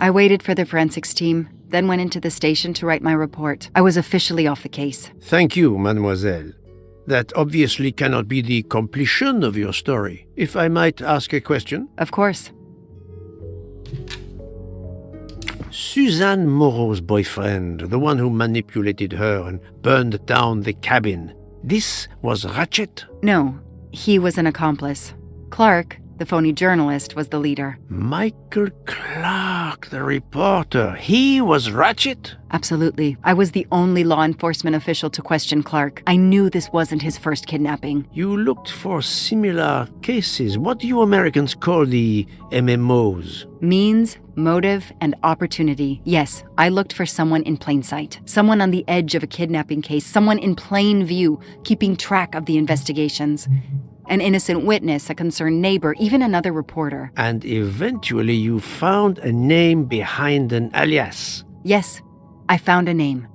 I waited for the forensics team, then went into the station to write my report. I was officially off the case. Thank you, mademoiselle. That obviously cannot be the completion of your story. If I might ask a question? Of course. Suzanne Moreau's boyfriend, the one who manipulated her and burned down the cabin, this was Ratchet? No, he was an accomplice. Clark, the phony journalist, was the leader. Michael Clark, the reporter, he was Ratchet? Absolutely. I was the only law enforcement official to question Clark. I knew this wasn't his first kidnapping. You looked for similar cases. What do you Americans call the MMOs? Means, motive, and opportunity. Yes, I looked for someone in plain sight. Someone on the edge of a kidnapping case. Someone in plain view, keeping track of the investigations. An innocent witness, a concerned neighbor, even another reporter. And eventually you found a name behind an alias. Yes, I found a name.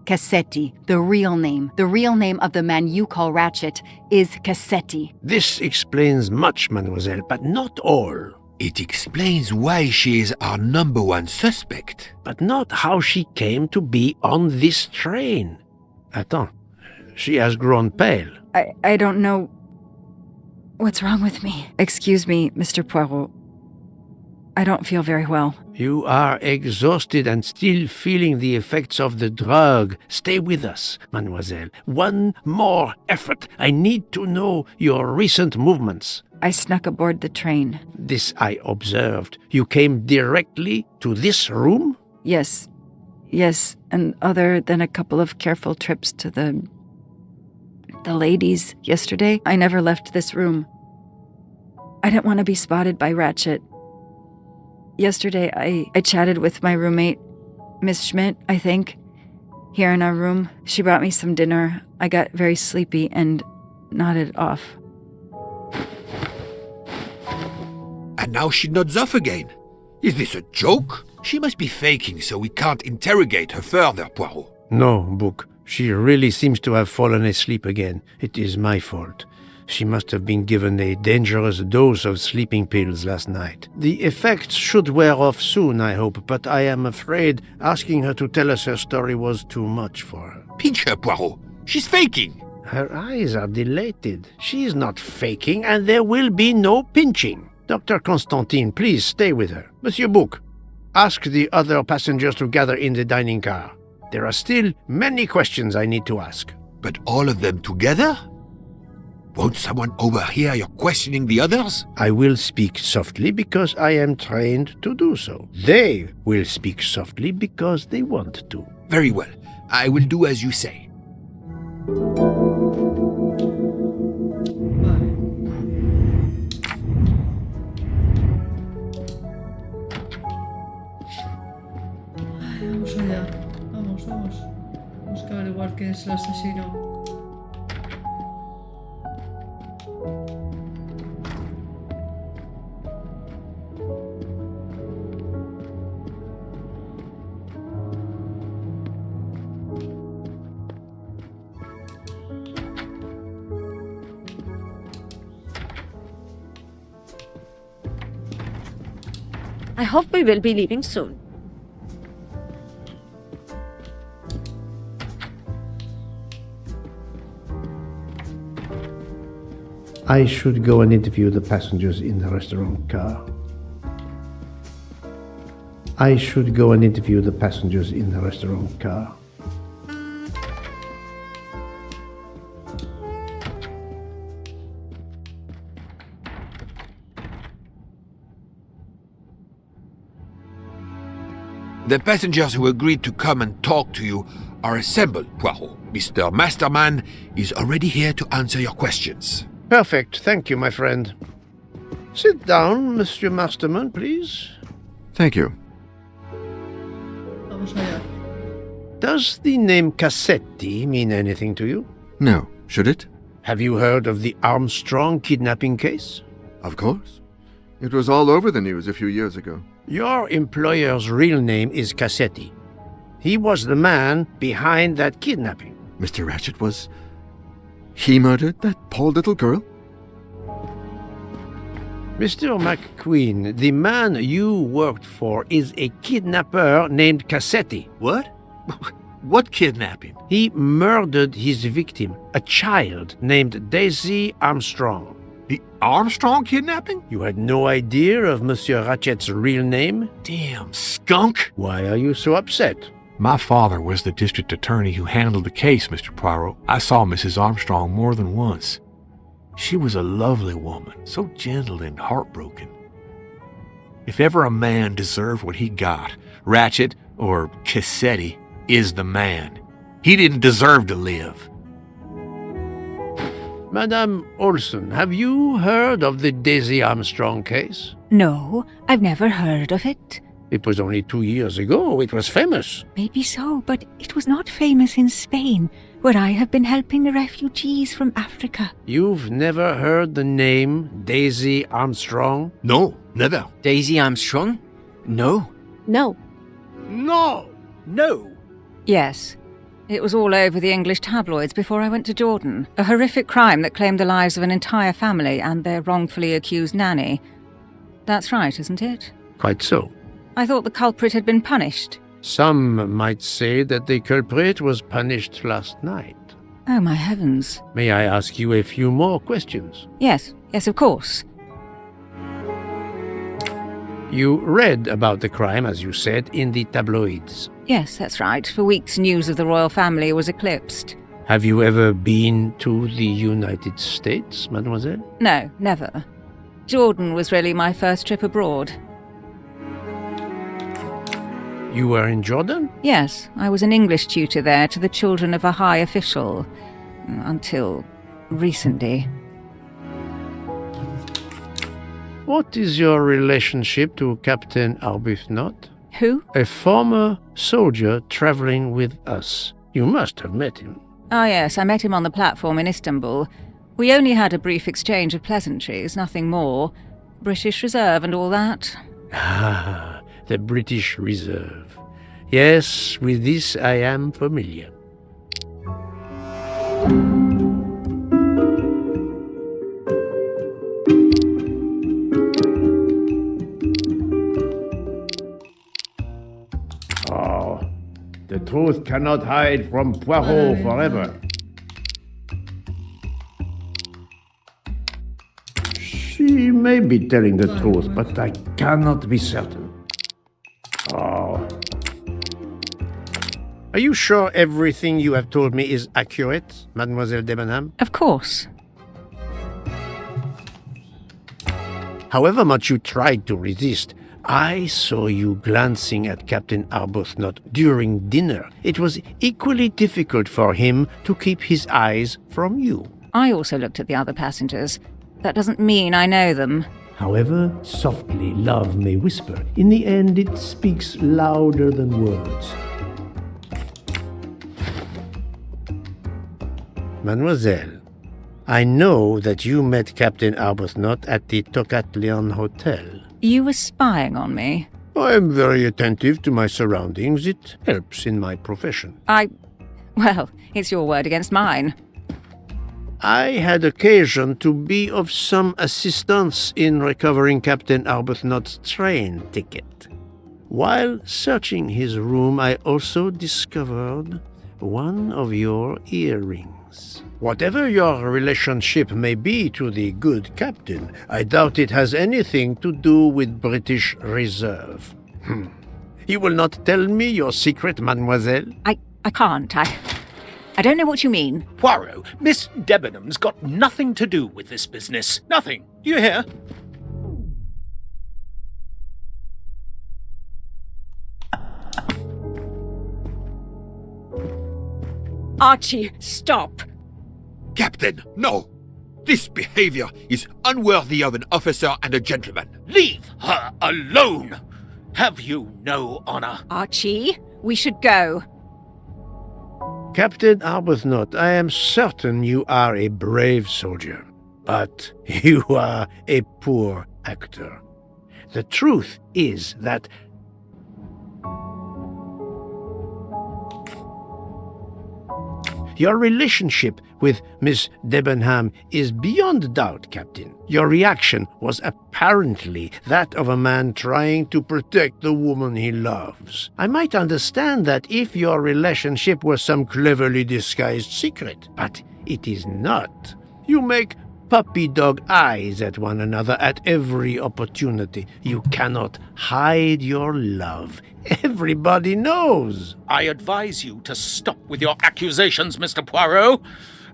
Cassetti, the real name. The real name of the man you call Ratchet is Cassetti. This explains much, mademoiselle, but not all. It explains why she is our number one suspect. But not how she came to be on this train. Attends, she has grown pale. I don't know what's wrong with me. Excuse me, Mr. Poirot. I don't feel very well. You are exhausted and still feeling the effects of the drug. Stay with us, mademoiselle. One more effort. I need to know your recent movements. I snuck aboard the train. This I observed. You came directly to this room? Yes, and other than a couple of careful trips to the ladies yesterday, I never left this room. I didn't want to be spotted by Ratchet. Yesterday, I chatted with my roommate, Miss Schmidt, I think, here in our room. She brought me some dinner. I got very sleepy and nodded off. And now she nods off again. Is this a joke? She must be faking, so we can't interrogate her further, Poirot. No, Book. She really seems to have fallen asleep again. It is my fault. She must have been given a dangerous dose of sleeping pills last night. The effects should wear off soon, I hope, but I am afraid asking her to tell us her story was too much for her. Pinch her, Poirot. She's faking. Her eyes are dilated. She is not faking, and there will be no pinching. Dr. Constantine, please stay with her. Monsieur Bouc, ask the other passengers to gather in the dining car. There are still many questions I need to ask. But all of them together? Won't someone overhear your questioning the others? I will speak softly because I am trained to do so. They will speak softly because they want to. Very well. I will do as you say. Vamos allá. Vamos. Vamos a averiguar quién es el asesino. I hope we will be leaving soon. I should go and interview the passengers in the restaurant car. The passengers who agreed to come and talk to you are assembled, Poirot. Mr. Masterman is already here to answer your questions. Perfect. Thank you, my friend. Sit down, Monsieur Masterman, please. Thank you. Vamos allá. Does the name Cassetti mean anything to you? No. Should it? Have you heard of the Armstrong kidnapping case? Of course. It was all over the news a few years ago. Your employer's real name is Cassetti. He was the man behind that kidnapping. Mr. Ratchet was... He murdered that poor little girl? Mr. McQueen, the man you worked for is a kidnapper named Cassetti. What? What kidnapping? He murdered his victim, a child named Daisy Armstrong. The Armstrong kidnapping? You had no idea of Monsieur Ratchet's real name? Damn skunk! Why are you so upset? My father was the district attorney who handled the case, Mr. Poirot. I saw Mrs. Armstrong more than once. She was a lovely woman, so gentle and heartbroken. If ever a man deserved what he got, Ratchet, or Cassetti, is the man. He didn't deserve to live. Madame Olson, have you heard of the Daisy Armstrong case? No, I've never heard of it. It was only 2 years ago. It was famous. Maybe so, but it was not famous in Spain, where I have been helping the refugees from Africa. You've never heard the name Daisy Armstrong? No, never. Daisy Armstrong? No. No. No! No. Yes. It was all over the English tabloids before I went to Jordan. A horrific crime that claimed the lives of an entire family and their wrongfully accused nanny. That's right, isn't it? Quite so. I thought the culprit had been punished. Some might say that the culprit was punished last night. Oh, my heavens. May I ask you a few more questions? Yes, of course. You read about the crime, as you said, in the tabloids. Yes, that's right. For weeks, news of the royal family was eclipsed. Have you ever been to the United States, mademoiselle? No, never. Jordan was really my first trip abroad. You were in Jordan? Yes, I was an English tutor there to the children of a high official. Until recently. What is your relationship to Captain Arbuthnot? Who? A former soldier traveling with us. You must have met him. Ah, yes, I met him on the platform in Istanbul. We only had a brief exchange of pleasantries, nothing more. British Reserve and all that. Ah, the British Reserve. Yes, with this I am familiar. Oh, the truth cannot hide from Poirot forever. She may be telling the truth, but I cannot be certain. Oh. Are you sure everything you have told me is accurate, Mademoiselle Debenham? Of course. However much you tried to resist, I saw you glancing at Captain Arbuthnot during dinner. It was equally difficult for him to keep his eyes from you. I also looked at the other passengers. That doesn't mean I know them. However softly love may whisper, in the end it speaks louder than words. Mademoiselle, I know that you met Captain Arbuthnot at the Tocatlion Hotel. You were spying on me. I am very attentive to my surroundings. It helps in my profession. Well, it's your word against mine. I had occasion to be of some assistance in recovering Captain Arbuthnot's train ticket. While searching his room, I also discovered one of your earrings. Whatever your relationship may be to the good captain, I doubt it has anything to do with British Reserve. You will not tell me your secret, mademoiselle? I can't. I don't know what you mean. Poirot, Miss Debenham's got nothing to do with this business. Nothing. Do you hear? Archie, stop. Captain, no! This behavior is unworthy of an officer and a gentleman. Leave her alone! Have you no honor? Archie, we should go. Captain Arbuthnot, I am certain you are a brave soldier, but you are a poor actor. The truth is that Your relationship with Miss Debenham is beyond doubt, Captain. Your reaction was apparently that of a man trying to protect the woman he loves. I might understand that if your relationship were some cleverly disguised secret, but it is not. You make puppy dog eyes at one another at every opportunity. You cannot hide your love. Everybody knows. I advise you to stop with your accusations, Mr. Poirot.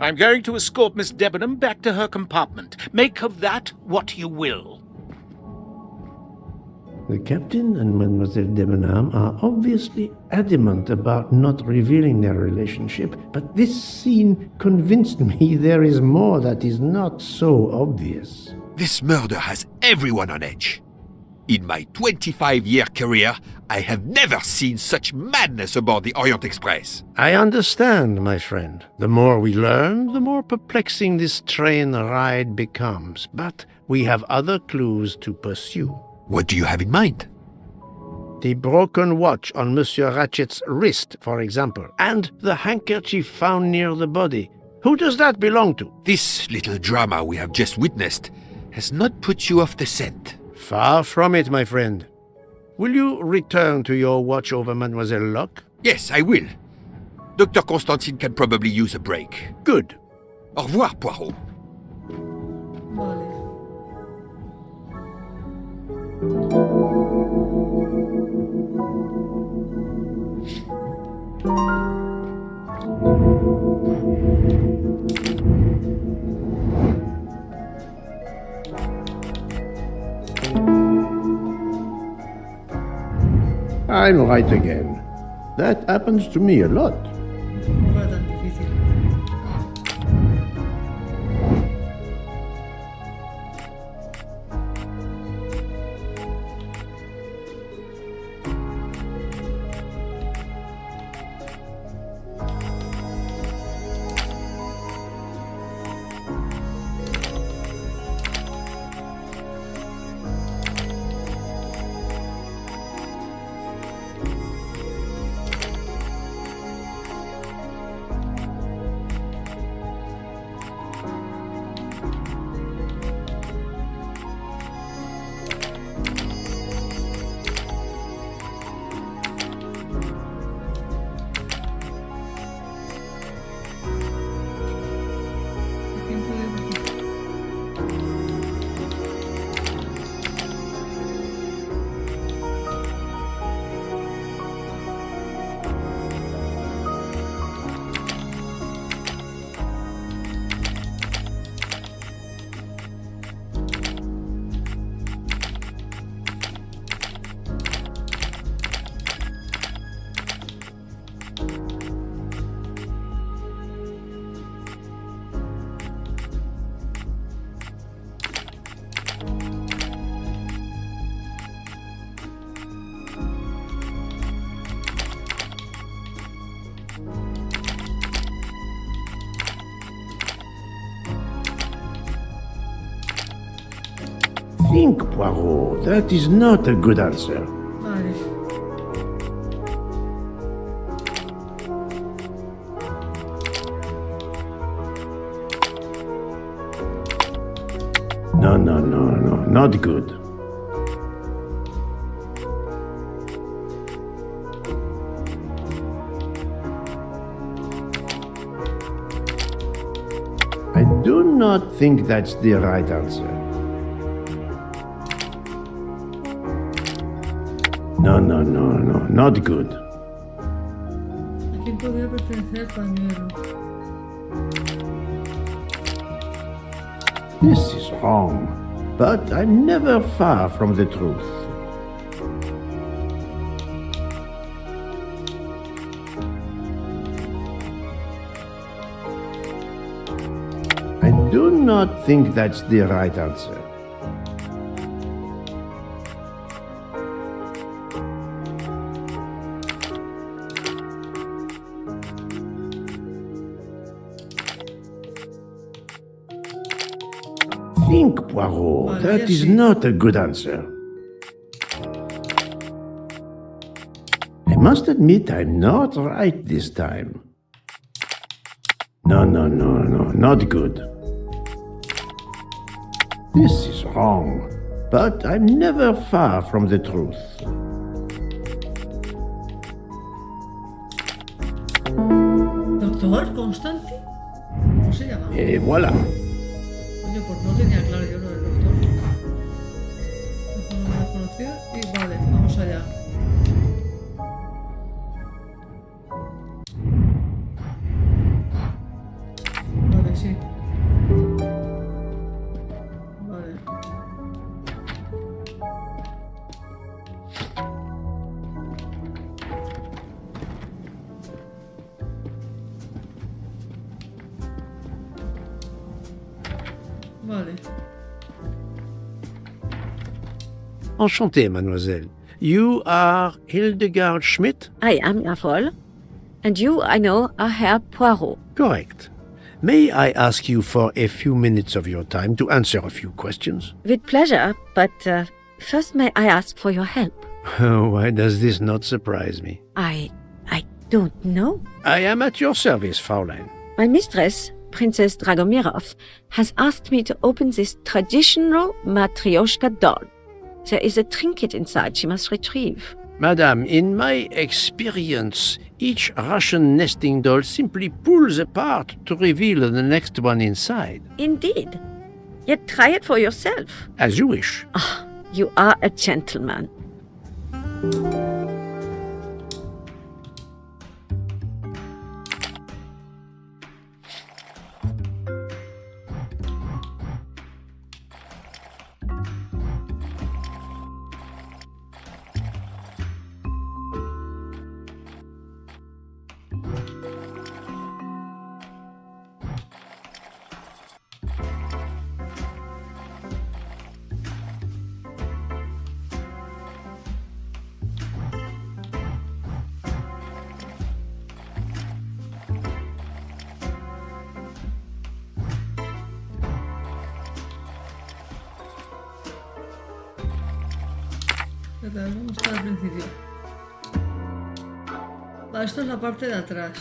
I'm going to escort Miss Debenham back to her compartment. Make of that what you will. The captain and Mademoiselle Debenham are obviously adamant about not revealing their relationship, but this scene convinced me there is more that is not so obvious. This murder has everyone on edge. In my 25-year career, I have never seen such madness aboard the Orient Express. I understand, my friend. The more we learn, the more perplexing this train ride becomes. But we have other clues to pursue. What do you have in mind? The broken watch on Monsieur Ratchet's wrist, for example, and the handkerchief found near the body. Who does that belong to? This little drama we have just witnessed has not put you off the scent. Far from it, my friend. Will you return to your watch over Mademoiselle Locke? Yes, I will. Dr. Constantine can probably use a break. Good. Au revoir, Poirot. Vale. I'm right again. That happens to me a lot. No era tan difícil. ¿Quién puede? Think, Poirot. That is not a good answer. Vale. No, not good. I do not think that's the right answer. No, not good. ¿A quién podría pertenecer el pañuelo? This is wrong, but I'm never far from the truth. I do not think that's the right answer. Think, Poirot. That is not a good answer. I must admit I'm not right this time. No, not good. This is wrong, but I'm never far from the truth. ¿Doctor Constanti? ¿Cómo se llama? Et voilà. Oye, pues no tenía claro yo lo del doctor. No lo conocía y vale, vamos allá. Vale, sí. Vale. Vale. Enchanté, mademoiselle. You are Hildegard Schmidt? I am, jawohl. And you, I know, are Herr Poirot. Correct. May I ask you for a few minutes of your time to answer a few questions? With pleasure, but first may I ask for your help? Why does this not surprise me? I don't know. I am at your service, Fraulein. My mistress, Princess Dragomirov, has asked me to open this traditional Matryoshka doll. There is a trinket inside she must retrieve. Madame, in my experience, each Russian nesting doll simply pulls apart to reveal the next one inside. Indeed. Yet try it for yourself. As you wish. Ah, you are a gentleman. ¿Cómo está al principio? Vale, esto es la parte de atrás.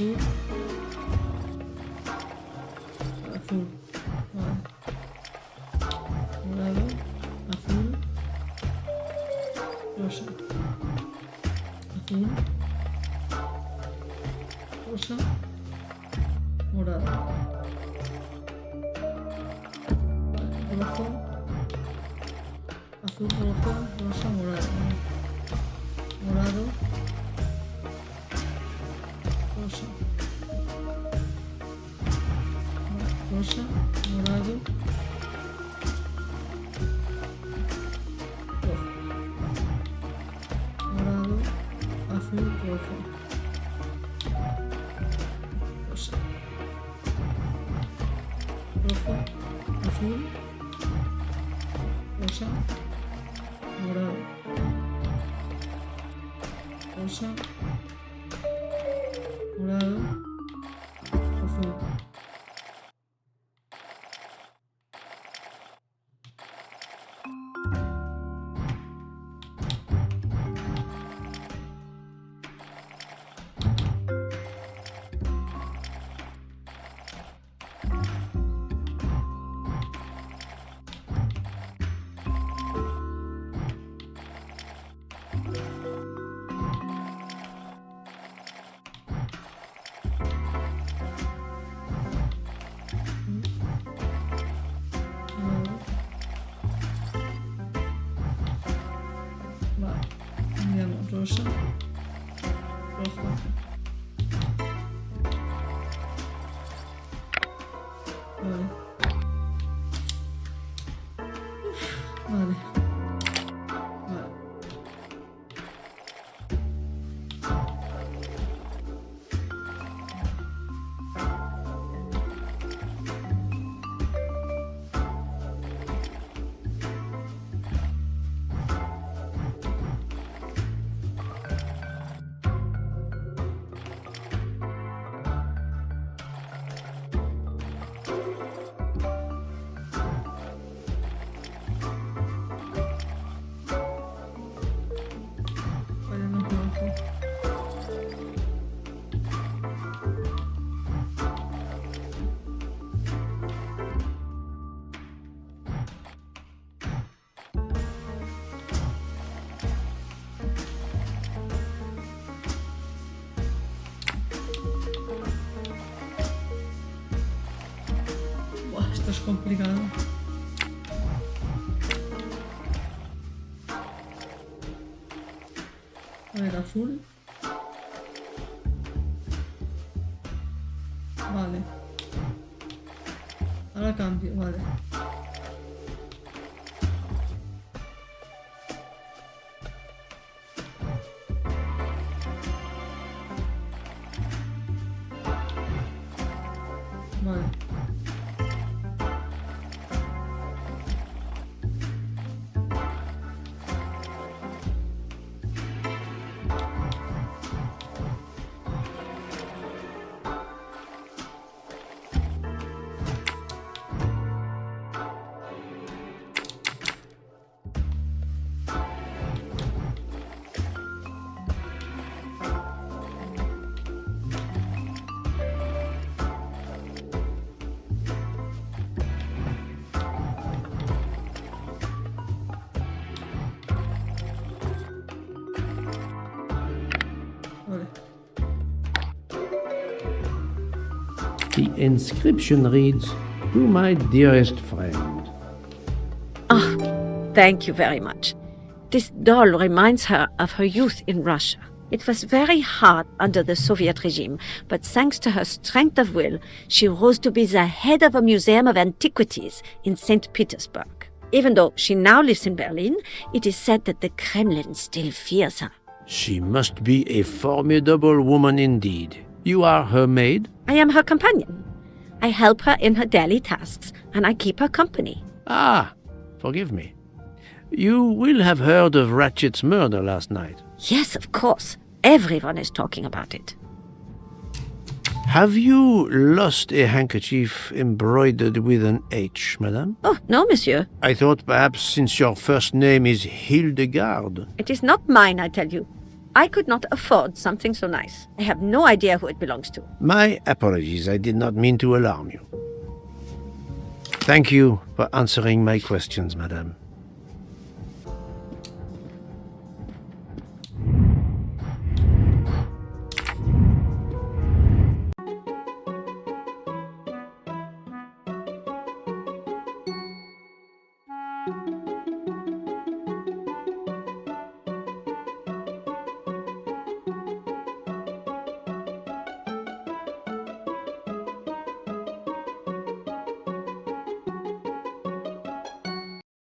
azul. Azul. Vale. Morado. Azul. Rosa. Azul. Rosa. Morado. Vale. Rojo. Azul, rojo, rosa, morado. Morado. Rosa. Rosa, morado. Rojo. Morado, azul, rojo. Rosa. Rojo, azul, rosa, morado. Rosa, morado, azul. Vale, cambiamos rosa, rojo. Vale. Vale. Vale. Vale, no rojo. Buah, esto es complicado. A ver, azul. Vale. Ahora cambio, vale. Vale. Vale. The inscription reads, "To my dearest friend." Thank you very much. This doll reminds her of her youth in Russia. It was very hard under the Soviet regime, but thanks to her strength of will, she rose to be the head of a museum of antiquities in St. Petersburg. Even though she now lives in Berlin, it is said that the Kremlin still fears her. She must be a formidable woman indeed. You are her maid? I am her companion. I help her in her daily tasks, and I keep her company. Ah, forgive me. You will have heard of Ratchet's murder last night. Yes, of course. Everyone is talking about it. Have you lost a handkerchief embroidered with an H, madame? Oh, no, monsieur. I thought perhaps since your first name is Hildegard. It is not mine, I tell you. I could not afford something so nice. I have no idea who it belongs to. My apologies. I did not mean to alarm you. Thank you for answering my questions, madame.